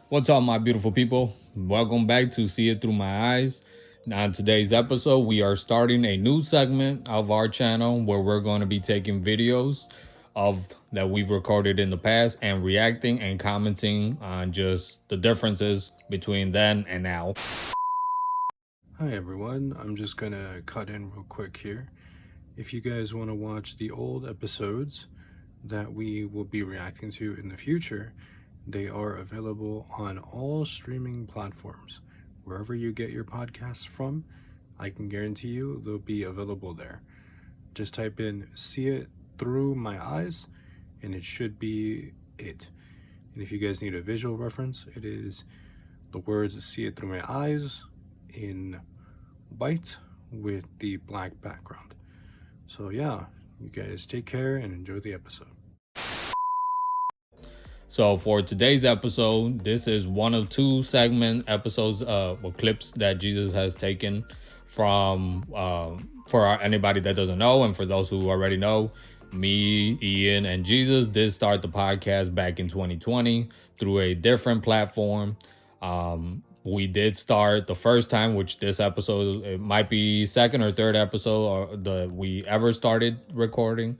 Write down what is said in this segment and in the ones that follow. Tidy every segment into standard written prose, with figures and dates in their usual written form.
What's up, my beautiful people? Welcome back to See It Through My Eyes. Now, in today's episode, we are starting a new segment of our channel where we're going to be taking videos of that we've recorded in the past and reacting and commenting on just the differences between then and now. Hi everyone, I'm just gonna cut in real quick here. If you guys want to watch the old episodes that we will be reacting to in the future, they are available on all streaming platforms. Wherever you get your podcasts from, I can guarantee you they'll be available there. Just type in See It Through My Eyes and it should be it. And if you guys need a visual reference, it is the words See It Through My Eyes in white with the black background. So yeah, you guys take care and enjoy the episode. So for today's episode, this is one of two segment episodes or clips that Jesus has taken from for anybody that doesn't know, and for those who already know, me, Ian, and Jesus did start the podcast back in 2020 through a different platform. We did start the first time, which this episode, it might be second or third episode or the we ever started recording.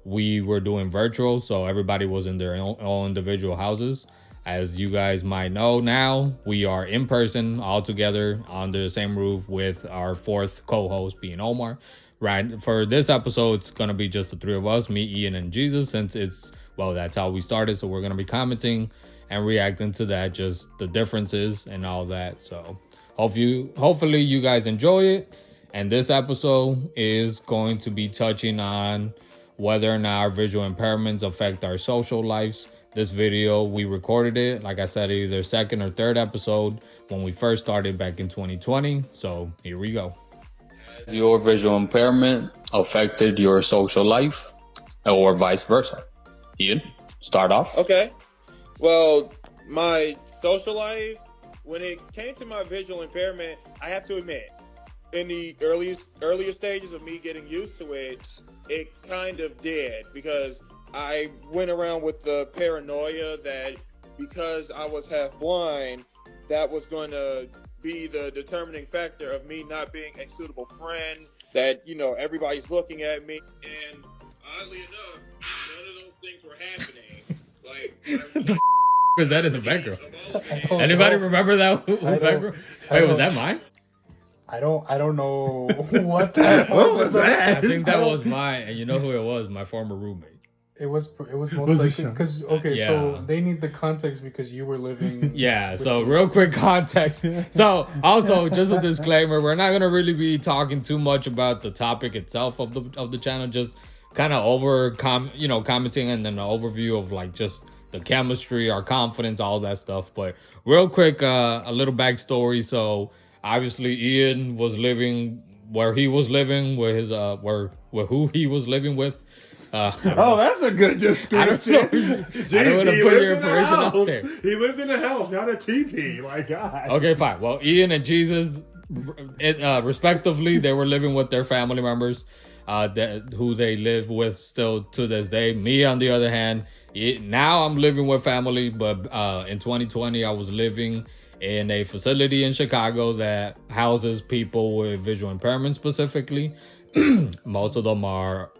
We were doing virtual, so everybody was in their own individual houses. As you guys might know now, we are in person all together under the same roof with our fourth co-host being Omar. Right, for this episode, it's gonna be just the three of us, me, Ian, and Jesus, since that's how we started. So we're gonna be commenting and reacting to that, just the differences and all that. So hopefully you guys enjoy it. And this episode is going to be touching on whether or not our visual impairments affect our social lives. This video, we recorded it, like I said, either second or third episode when we first started back in 2020. So here we go. Has your visual impairment affected your social life or vice versa? Ian, start off. Okay. Well, my social life, when it came to my visual impairment, I have to admit, in the earlier stages of me getting used to it, it kind of did, because I went around with the paranoia that because I was half blind, that was going to be the determining factor of me not being a suitable friend, that, everybody's looking at me. And oddly enough, none of those things were happening. Like, Was that in the background? Anybody remember that? Background? Wait, was that mine? I don't know what that was. What was that? I think that was mine, and you know who it was? My former roommate. It was most likely because Yeah. so they need the context because you were living. Yeah, so real quick context. So also just a disclaimer, we're not gonna really be talking too much about the topic itself of the channel, just kind of commenting and then an overview of like just the chemistry, our confidence, all that stuff. But real quick, a little backstory. So obviously Ian was living where he was living with his where who he was living with. Oh, that's a good description. I don't want to put your information out there. He lived in a house, not a teepee. My God. Okay, fine. Well, Ian and Jesus, respectively, they were living with their family members, who they live with still to this day. Me, on the other hand, now I'm living with family, but in 2020, I was living in a facility in Chicago that houses people with visual impairment specifically. Most of them are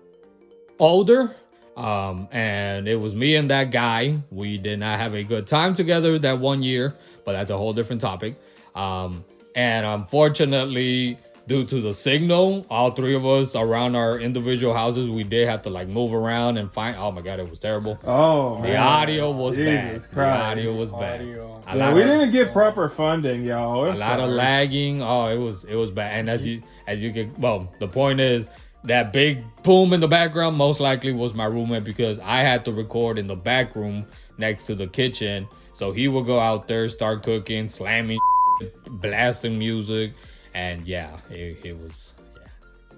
older, and it was me and that guy. We did not have a good time together that 1 year, but that's a whole different topic. And unfortunately, due to the signal, all three of us around our individual houses, we did have to like move around and find. Oh my God, it was terrible. Oh, The audio was bad. Jesus Christ. The audio was bad. Yeah, we didn't get proper funding, y'all. A lot of lagging. Oh, it was bad. And as you can, well, the point is, that big boom in the background most likely was my roommate, because I had to record in the back room next to the kitchen. So he would go out there, start cooking, slamming, blasting music, and yeah, it was.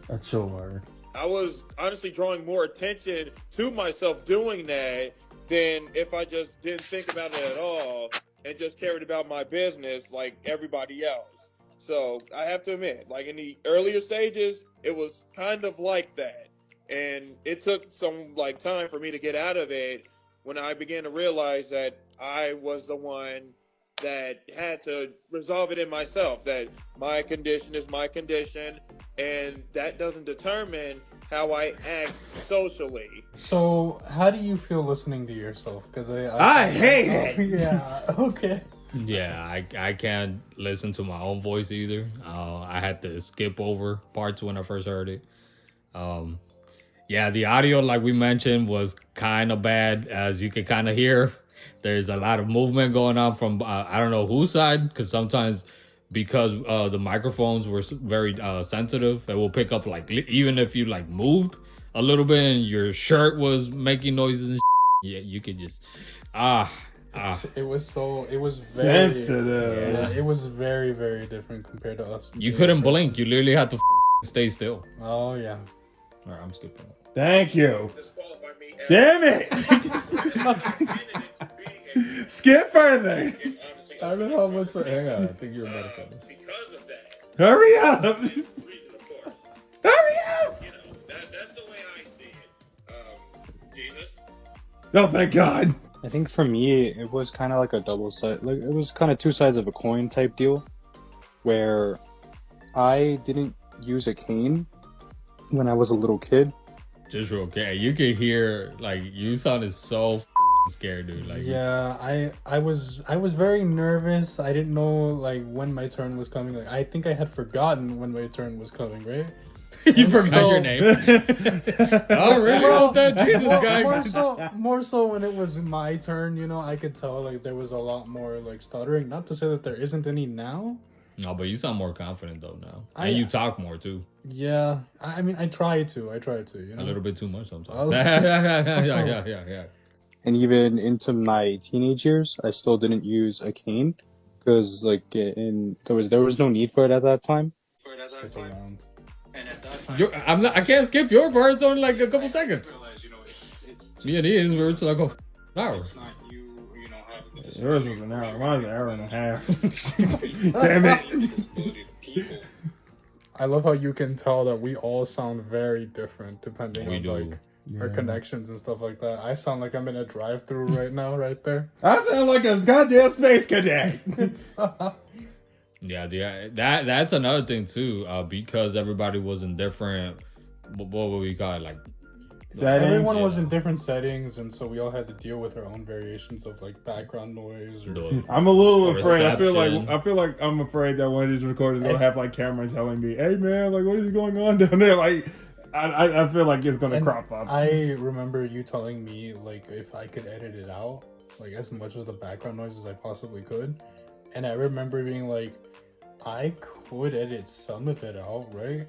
A chore. I was honestly drawing more attention to myself doing that than if I just didn't think about it at all and just cared about my business like everybody else. So I have to admit, like in the earlier stages, it was kind of like that. And it took some like time for me to get out of it when I began to realize that I was the one that had to resolve it in myself. That my condition is my condition, and that doesn't determine how I act socially. So, how do you feel listening to yourself? Because I hate it. Yeah. Okay. Yeah, I can't listen to my own voice either. I had to skip over parts when I first heard it. Yeah, the audio, like we mentioned, was kind of bad. As you can kind of hear, there's a lot of movement going on from I don't know whose side, because sometimes because the microphones were very sensitive, it will pick up like even if you like moved a little bit and your shirt was making noises and yeah, you could just It was very Sensitive. Yeah, it was very, very different compared to us. you couldn't blink. You literally had to stay still. Oh yeah. All right, I'm skipping it. Thank you. Disqualify me as Damn it. Skip further. I don't know how much for. Hang on, I think you're about to finish. because of that. Hurry up. Reason, of course. Hurry up. You know, that's the way I see it. Jesus. Oh, thank God. I think for me, it was kind of like a double side, like it was kind of two sides of a coin type deal, where I didn't use a cane when I was a little kid. Just real quick, you could hear like you sounded so scared, dude. Like Yeah, I was very nervous. I didn't know like when my turn was coming. Like I think I had forgotten when my turn was coming, right? you And forgot so- your name. Oh really? Well, Oh, that Jesus guy. more so when it was my turn, you know, I could tell like there was a lot more like stuttering. Not to say that there isn't any now. No, but you sound more confident though now, I- and you talk more too. Yeah, I mean, I try to, you know. A little bit too much Oh. sometimes. yeah. And even into my teenage years, I still didn't use a cane because like there was no need for it at that time. Stick around. I can't skip your part. It's only like a couple seconons. Me and his were like an hour. Yours was an hour. Mine was an hour and a half. Damn it. I love how you can tell that we all sound very different depending We on do. like our connections and stuff like that. I sound like I'm in a drive-through right now, right there. I sound like a goddamn space cadet. Yeah, that's another thing too. Because everybody was in different. What would we call it? Like Everyone was Yeah. in different settings, and so we all had to deal with our own variations of like background noise. Or... the- I'm a little The afraid. reception. I feel like I'm afraid that one of these recorders is gonna have like camera telling me, "Hey man, like what is going on down there?" Like, I feel like it's gonna And crop up. I remember you telling me like if I could edit it out, like as much of the background noise as I possibly could, and I remember being like, I could edit some of it out, right?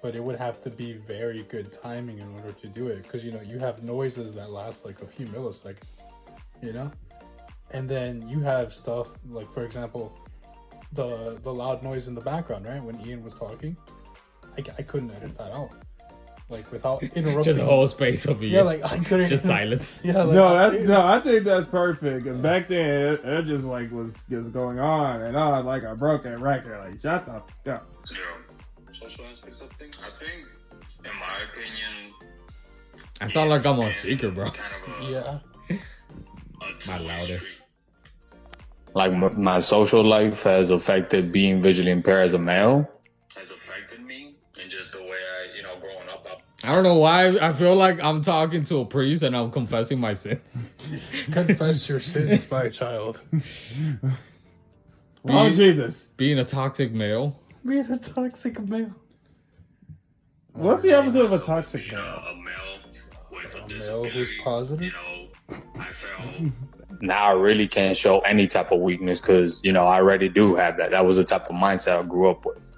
But it would have to be very good timing in order to do it, because you know you have noises that last like a few milliseconds, you know, and then you have stuff like, for example, the loud noise in the background, right? When Ian was talking, I couldn't edit that out, like without interrupting. just a whole space of you. Yeah, like I couldn't. just silence. Yeah, like, I think that's perfect. Cause back then it just like was just going on and on like a broken record. Like shut the fuck up. Social aspects of things. I think, in my opinion, I sound like I'm on speaker, bro. kind of a, yeah. a My two-way louder. street. Like my social life has affected being visually impaired as a male. Has affected me and just the way I, growing up. I don't know why I feel like I'm talking to a priest and I'm confessing my sins. Confess your sins, my child. Oh Jesus! Being a toxic male. Being a toxic male. What's the episode of a toxic You know, male? a male with a A male disability. who's positive. I felt. Now I really can't show any type of weakness because I already do have that. That was the type of mindset I grew up with.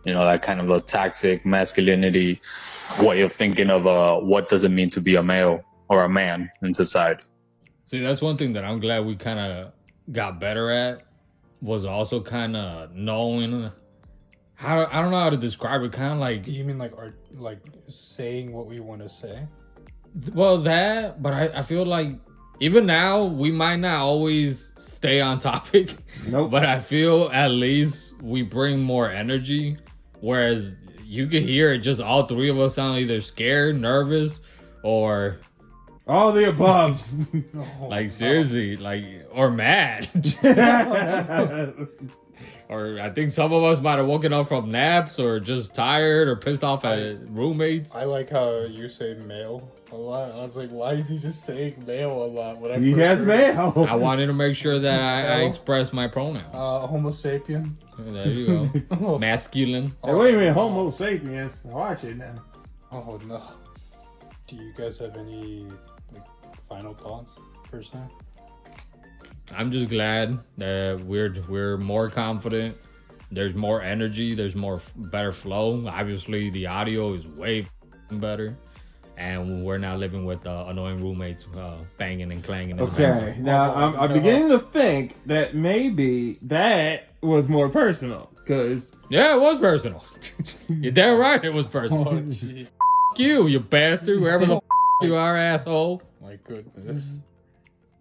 That kind of a toxic masculinity way of thinking of what does it mean to be a male or a man in society. See, that's one thing that I'm glad we kind of got better at, was also kind of knowing how, I don't know how to describe it, kind of like, Do you mean like art, like saying what we want to say? well, that, but I feel like even now we might not always stay on topic. Nope. But I feel at least we bring more energy, whereas you can hear it, just all three of us sound either scared, nervous, or All the above. Oh, Like no. seriously, like or mad. Or I think some of us might have woken up from naps or just tired or pissed off at roommates. I like how you say male a lot. I was like, why is he just saying male a lot? When I He first has heard mail. I wanted to make sure that I express my pronoun. Homo sapien. There you go. Masculine. Hey, wait a minute, Homo sapiens. Watch it now. Oh no. Do you guys have any like final thoughts per se? I'm just glad that we're more confident. There's more energy. There's better flow. Obviously, the audio is way better, and we're not living with annoying roommates banging and clanging. In the Okay, background. now I'm beginning to think that maybe that was more personal, because Yeah, it was personal. You're damn right, it was personal. Oh gee. Fuck you bastard. Whoever the you are, asshole. My goodness.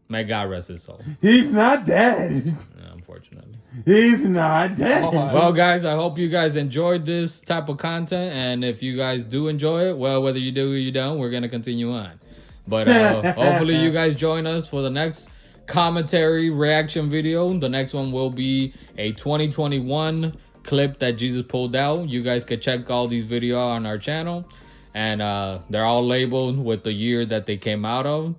May God rest his soul. he's not dead. Yeah, unfortunately. He's not dead. Oh, Well, guys, I hope you guys enjoyed this type of content, and if you guys do enjoy it, well, whether you do or you don't, we're gonna continue on. But hopefully, you guys join us for the next commentary reaction video. The next one will be a 2021 clip that Jesus pulled out. You guys can check all these videos on our channel, and they're all labeled with the year that they came out of.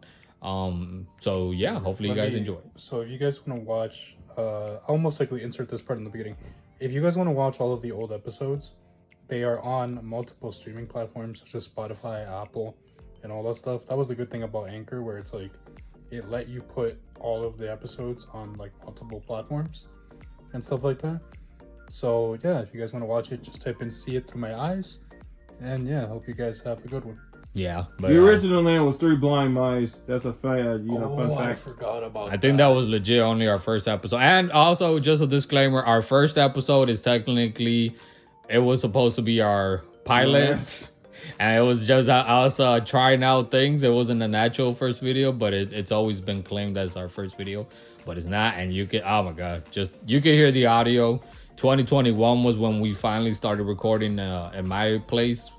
So yeah, hopefully you guys enjoy. So if you guys want to watch, I'll most likely insert this part in the beginning. If you guys want to watch all of the old episodes, they are on multiple streaming platforms such as Spotify, Apple, and all that stuff. That was the good thing about Anchor, where it's like it let you put all of the episodes on like multiple platforms and stuff like that. So yeah, if you guys want to watch it, just type in "See It Through My Eyes," and yeah, hope you guys have a good one. Yeah, but The original name was Three Blind Mice. That's a fun I fact. forgot about I think that was legit only our first episode. And also, just a disclaimer, our first episode is technically, it was supposed to be our pilot. Yes. And it was just us trying out things. It wasn't a natural first video, but it's always been claimed as our first video. But it's not. And you can, oh my God, you can hear the audio. 2021 was when we finally started recording in my place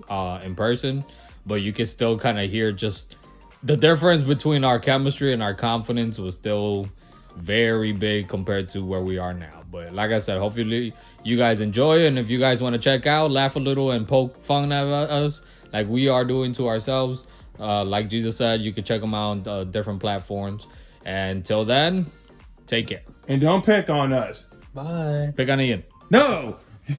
in person. But you can still kind of hear just the difference between our chemistry and our confidence was still very big compared to where we are now. But like I said, hopefully you guys enjoy it. And if you guys want to check out, laugh a little and poke fun at us like we are doing to ourselves, like Jesus said, you can check them out on different platforms. And until then, take care. And don't pick on us. Bye. Pick on Ian. No!